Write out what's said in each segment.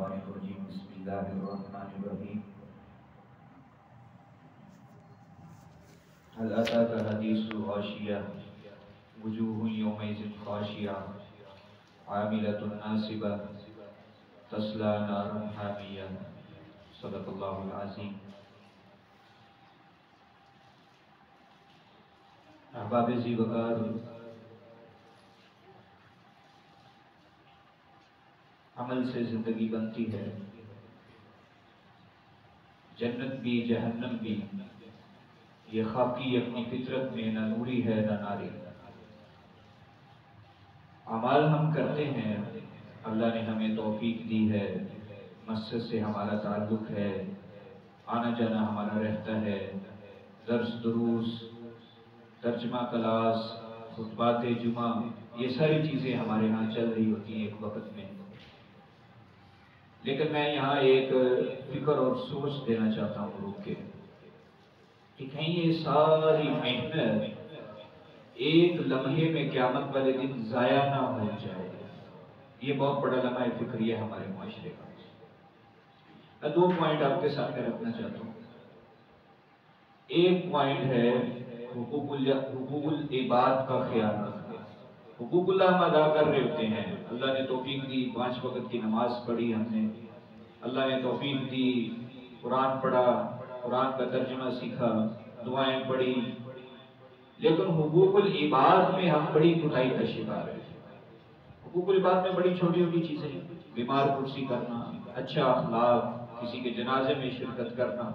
الشیطان الرجیم بسم اللہ الرحمن الرحیم هل أتاك حدیث الغاشیہ وجوہ یومئذ خاشعہ عاملۃ ناصبہ تصلی نارا حامیہ صدق اللہ العظیم۔ احباب ذی وقار، عمل سے زندگی بنتی ہے، جنت بھی جہنم بھی، یہ خاکی اپنی فطرت میں نہ نوری ہے نہ ناری۔ اعمال ہم کرتے ہیں، اللہ نے ہمیں توفیق دی ہے، مسجد سے ہمارا تعلق ہے، آنا جانا ہمارا رہتا ہے، درس دروس، ترجمہ کلاس، خطبات جمعہ، یہ ساری چیزیں ہمارے ہاں چل رہی ہوتی ہیں ایک وقت میں۔ لیکن میں یہاں ایک فکر اور سوچ دینا چاہتا ہوں روک کے کہ کہیں یہ ساری محنت ایک لمحے میں قیامت والے دن ضائع نہ ہو جائے۔ یہ بہت بڑا لمحہ فکری ہے ہمارے معاشرے کا۔ میں دو پوائنٹ آپ کے سامنے رکھنا چاہتا ہوں۔ ایک پوائنٹ ہے حقوق العباد کا خیال رکھنا۔ حقوق اللہ ہم ادا کر رہے ہوتے ہیں، اللہ نے توفیق دی، 5 وقت کی نماز پڑھی ہم نے، اللہ نے توفیق دی، قرآن پڑھا، قرآن کا ترجمہ سیکھا، دعائیں پڑھی، لیکن حقوق العباد میں ہم بڑی کوتاہی کا شکار ہیں۔ حقوق العباد میں بڑی چھوٹی چھوٹی چیزیں، بیمار پرسی کرنا، اچھا اخلاق، کسی کے جنازے میں شرکت کرنا،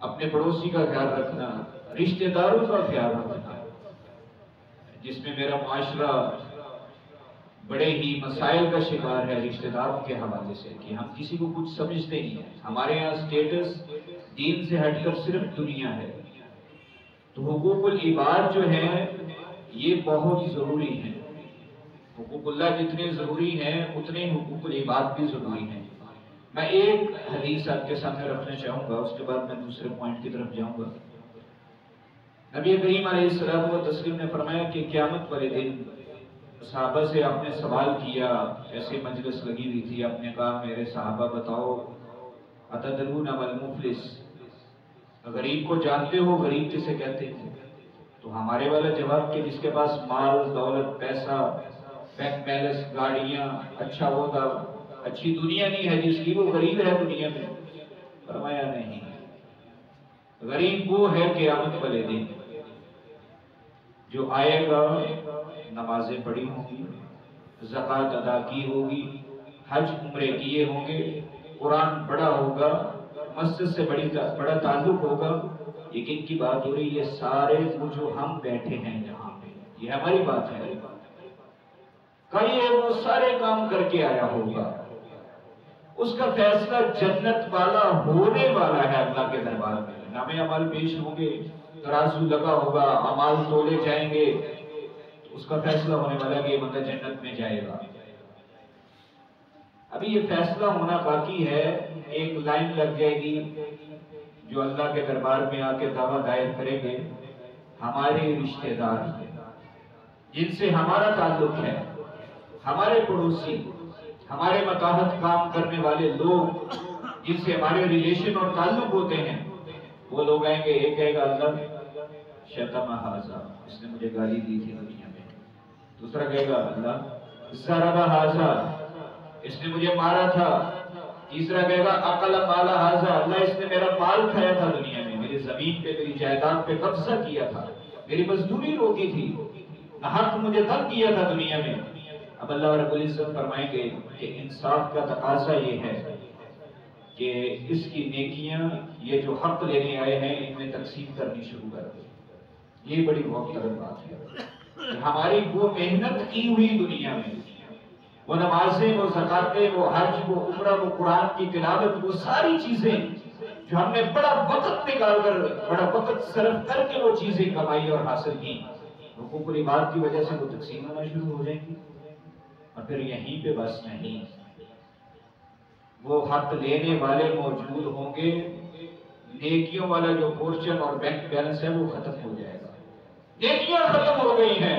اپنے پڑوسی کا خیال رکھنا، رشتہ داروں کا خیال رکھنا، جس میں میرا معاشرہ بڑے ہی مسائل کا شکار ہے رشتہ داروں کے حوالے سے کہ ہم کسی کو کچھ سمجھتے نہیں ہیں۔ ہمارے یہاں سٹیٹس دین سے ہٹ کر صرف دنیا ہے۔ تو حقوق العباد جو ہیں یہ بہت ضروری ہیں۔ حقوق اللہ جتنے ضروری ہیں اتنے حقوق العباد بھی ضروری ہیں۔ میں ایک حدیث آپ کے سامنے رکھنا چاہوں گا، اس کے بعد میں دوسرے پوائنٹ کی طرف جاؤں گا۔ نبی کریم علیہ الصلوۃ والتسلیم نے فرمایا کہ قیامت والے دن صحابہ سے آپ نے سوال کیا، ایسے مجلس لگی ہوئی تھی، آپ نے کہا میرے صحابہ بتاؤ اتدرون ما المفلس، غریب کو جانتے ہو غریب کسے کہتے ہیں؟ تو ہمارے والا جواب کہ جس کے پاس مال دولت پیسہ بینک بیلنس گاڑیاں اچھا ہوگا، اچھی دنیا نہیں ہے جس کی، وہ غریب ہے دنیا میں؟ فرمایا نہیں، غریب وہ ہے قیامت والے دن جو آئے گا، نمازیں پڑھی ہوں گی، زکوٰۃ ادا کی ہوگی، حج عمرے کیے ہوں گے، قرآن پڑھا ہوگا، مسجد سے بڑا تعلق ہوگا، لیکن کی بات ہو رہی ہے سارے وہ جو ہم بیٹھے ہیں یہاں پہ، یہ ہماری بات ہے، کئی وہ سارے کام کر کے آیا ہوگا، اس کا فیصلہ جنت والا ہونے والا ہے اللہ کے دربار میں۔ نامے اعمال پیش ہوں گے، ترازو لگا ہوگا، اعمال تولے جائیں گے، اس کا فیصلہ ہونے والا ہے کہ یہ بندہ جنت میں جائے گا۔ ابھی یہ فیصلہ ہونا باقی ہے، ایک لائن لگ جائے گی جو اللہ کے دربار میں آ کے دعویٰ دائر کریں گے، ہمارے رشتہ دار جن سے ہمارا تعلق ہے، ہمارے پڑوسی، ہمارے متحد کام کرنے والے لوگ جن سے ہمارے ریلیشن اور تعلق ہوتے ہیں، وہ لوگ آئیں گے، ایک کہے گا اللہ شتم ھذا، اس نے مجھے گالی دی تھی دنیا میں، دوسرا کہے گا اللہ ضرب ھذا، اس نے مجھے مارا تھا، تیسرا کہے گا اکل مال ھذا، اللہ اس نے میرا مال کھایا تھا دنیا میں، میری زمین پہ میری جائیداد پہ قبضہ کیا تھا، میری مزدوری روکی تھی، ناحق مجھے تنگ کیا تھا دنیا میں۔ اب اللہ رب العزت فرمائیں گے کہ انصاف کا تقاضا یہ ہے کہ اس کی نیکیاں یہ جو حق لینے آئے ہیں ان میں تقسیم کرنی شروع کر دیں۔ یہ بڑی محترم بات ہے کہ ہماری وہ محنت کی ہوئی دنیا میں، وہ نمازیں، وہ زکاتیں، وہ حج، وہ عمرہ، وہ قرآن کی تلاوت، وہ ساری چیزیں جو ہم نے بڑا وقت نکال کر، بڑا وقت صرف کر کے وہ چیزیں کمائی اور حاصل کی، حقوق العباد کی وجہ سے وہ تقسیم ہونا شروع ہو جائیں گی۔ اور پھر یہیں پہ بس نہیں، وہ حق لینے والے موجود ہوں گے، نیکیوں والا جو پورشن اور بینک بیلنس ہے وہ ختم ہو جائے گا، نیکیاں ختم ہو گئی ہیں،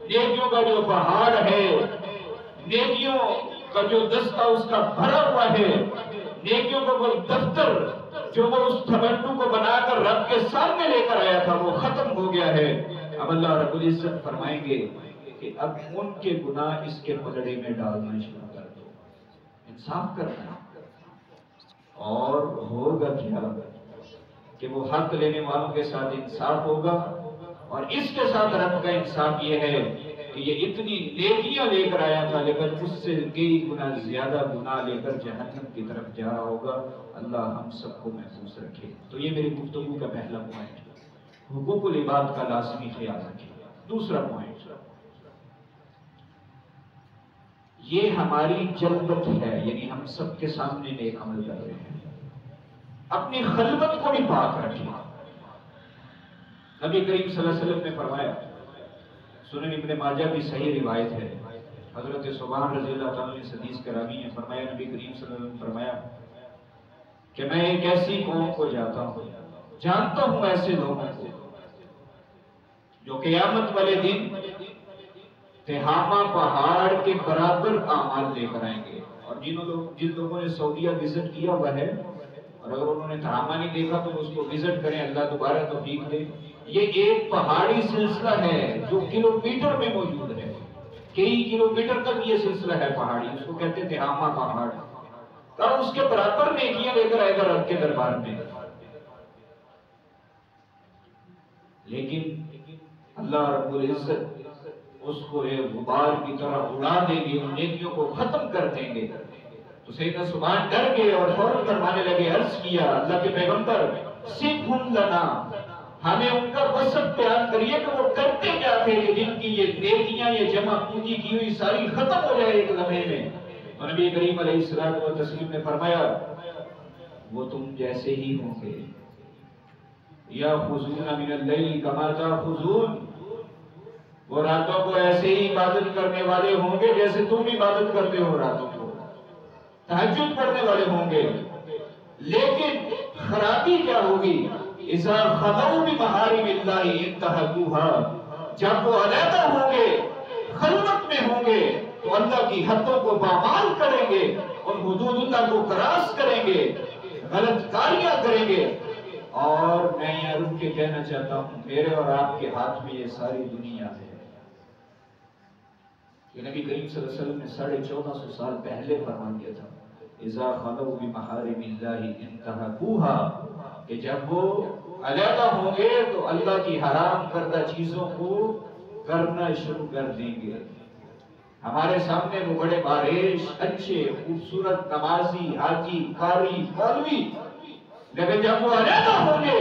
نیکیوں کا جو پہاڑ ہے، نیکیوں کا جو دستہ اس کا بھرا ہوا ہے، نیکیوں کا وہ دفتر جو وہ اس تھمنٹو کو بنا کر رب کے سامنے لے کر آیا تھا وہ ختم ہو گیا ہے۔ اب اللہ رب العزت فرمائیں گے کہ اب ان کے گناہ اس کے پگڑے میں ڈالنا شروع کر دو، انصاف کرنا۔ اور ہوگا کیا کہ وہ حق لینے والوں کے ساتھ انصاف ہوگا، اور اس کے ساتھ رب کا انصاف یہ ہے کہ یہ اتنی نیکیاں لے کر آیا تھا لیکن اس سے کئی گنا زیادہ گناہ لے کر جہنم کی طرف جا رہا ہوگا۔ اللہ ہم سب کو محفوظ رکھے۔ تو یہ میری گفتگو کا پہلا پوائنٹ ہے، حقوق العباد کا لازمی خیال رکھے۔ دوسرا پوائنٹ، یہ ہماری جلبت ہے، یعنی ہم سب کے سامنے نیک عمل کر رہے ہیں، اپنی خلوت کو بھی پاک رکھیں۔ نبی کریم صلی اللہ علیہ وسلم نے فرمایا، سنن ابن ماجہ کی صحیح روایت ہے، حضرت سبحان رضی اللہ تعالیٰ نے حدیث کرامی ہے، فرمایا نبی کریم صلی اللہ علیہ وسلم نے فرمایا کہ میں ایک ایسی قوم کو جانتا ہوں ایسے لوگوں کو جو قیامت والے دن تہامہ پہاڑ کے برابر اعمال لے کر آئیں گے۔ اور جن لوگوں نے سعودیہ وزٹ کیا ہوا ہے اور اگر انہوں نے تہامہ نہیں دیکھا تو اس کو وزٹ کریں، اللہ دوبارہ توفیق دے۔ یہ ایک پہاڑی سلسلہ ہے جو کلومیٹر میں موجود ہے، کئی کلومیٹر تک یہ سلسلہ ہے پہاڑی، اس کو کہتے ہیں تہامہ پہاڑ، اور اس کے برابر نیکیاں لے کر آئے گا رب کے دربار میں۔ لیکن اللہ رب العزت اس کو ایک غبار کی طرح اڑا دیں گے، ان نیکیوں کو ختم کر دیں گے۔ تو سیدنا سبحان ڈر گئے اور فوراً فرمانے لگے، عرض کیا اللہ کے پیغمبر صفہم لنا، ہمیں ان کا وصف بیان کریے کہ وہ کرتے کیا تھے کہ جن کی یہ نیکیاں یہ جمع پونجی کی ہوئی ساری ختم ہو جائے ایک لمحے میں۔ تو نبی کریم علیہ الصلوۃ والتسلیم نے فرمایا وہ تم جیسے ہی ہوں گے، یاخذون من اللیل کما تاخذون، وہ راتوں کو ایسے ہی عبادت کرنے والے ہوں گے جیسے تم عبادت کرتے ہو، راتوں کو تہجد پڑھنے والے ہوں گے۔ لیکن خرابی کیا ہوگی؟ اذا خلوا بمحارم اللہ انتہکوها، جب وہ علیحدہ ہوں گے، خلوت میں ہوں گے تو اللہ کی حدوں کو پامال کریں گے، ان حدود اللہ کو کراس کریں گے، غلط کاریاں کریں گے۔ اور میں یہ رک کے کہنا چاہتا ہوں میرے اور آپ کے ہاتھ میں یہ ساری دنیا ہے۔ یہ نبی کریم صلی اللہ علیہ وسلم نے 1450 سال پہلے فرما دیا تھا، اذا خلوا بمحارم اللہ انتہکوها، کہ جب وہ علیحدہ ہوں گے تو اللہ کی حرام کردہ چیزوں کو کرنا شروع کر دیں گے۔ ہمارے سامنے وہ بڑے بارش، اچھے خوبصورت نمازی، حاجی، قاری، مولوی، لیکن جب وہ علیحدہ ہوں گے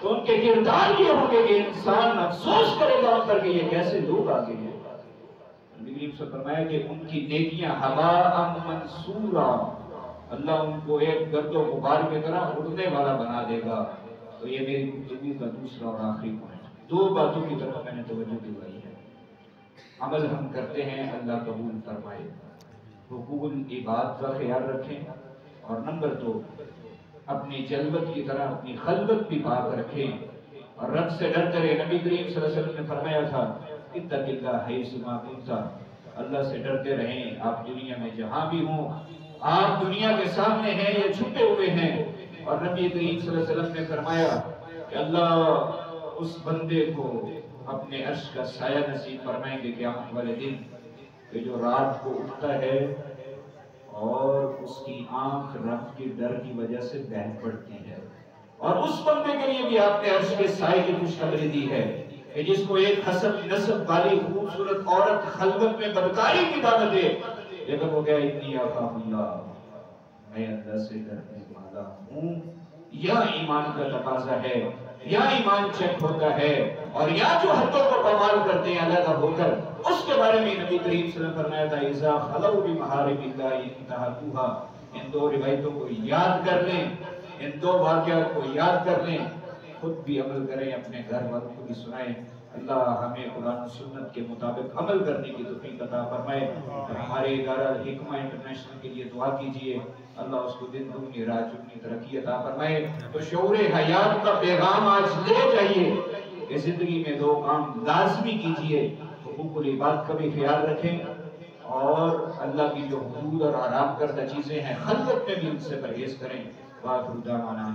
تو ان کے کردار یہ ہوں گے کہ انسان افسوس کرے گا ان پر کہ یہ کیسے لوگ آگے ہیں۔ نبی کریم سے فرمایا کہ ان کی نیکیاں ہواء منصورا، اللہ ان کو ایک گرد و غبار کی طرح اڑنے والا بنا دے گا۔ تو یہ میری گفتگو کا دوسرا اور آخری پوائنٹ، دو باتوں کی طرف میں نے توجہ دلائی ہے، عمل ہم کرتے ہیں اللہ قبول فرمائے۔ حقوق العباد کا خیال رکھیں، اور نمبر 2 اپنی جلوت کی طرح اپنی خلوت بھی پاک رکھیں اور رب سے ڈرتے رہے۔ نبی کریم صلی اللہ علیہ وسلم نے فرمایا تھا اتق اللہ حیث ما کنت، اللہ سے ڈرتے رہیں آپ دنیا میں جہاں بھی ہوں، آپ دنیا کے سامنے ہیں یا چھپے ہوئے ہیں۔ اور نبی کریم صلی اللہ علیہ وسلم نے فرمایا کہ اللہ اس بندے کو اپنے عرش کا سایہ نصیب فرمائیں گے قیامت والے دن، کہ جو رات کو اٹھتا ہے اور اس کی آنکھ رب کے ڈر کی وجہ سے بہہ پڑتی ہے۔ اور اس بندے کے لیے بھی آپ نے عرش کے سائے کی خوشخبری دی ہے کہ جس کو ایک حسب نسب والی خوبصورت عورت خلوت میں بدکاری کی دعوت دے، لیکن وہ کہا انی اخاف اللہ، میں اللہ سے ڈرنے والا ہوں۔ یا ایمان کا تقاضا ہے، یا ایمان چیک ہوتا ہے، اور یا جو حدوں کو پامال کرتے ہیں علیحدہ ہو کر، اس کے بارے میں نبی کریم صلی اللہ علیہ وسلم نے فرمایا تھا اذا خلوا بمحارم اللہ انتہکوها۔ ان دو روایتوں کو یاد کر لیں، ان دو واقعات کو یاد کر لیں، خود بھی عمل کریں، اپنے گھر والوں کو بھی سنائیں۔ اللہ ہمیں قرآن و سنت کے مطابق عمل کرنے کی توفیق عطا فرمائے۔ ہمارے ادارہ حکمہ انٹرنیشنل کے لیے دعا کیجیے، اللہ اس کو دن دگنی رات چگنی ترقی عطا فرمائے۔ تو شعور حیات کا پیغام آج لے جائیے کہ زندگی میں 2 کام لازمی کیجیے، حقوق العباد کا بھی خیال رکھیں اور اللہ کی جو حدود اور آرام کردہ چیزیں ہیں خلوت میں بھی ان سے پرہیز کریں. وآخر دعوانا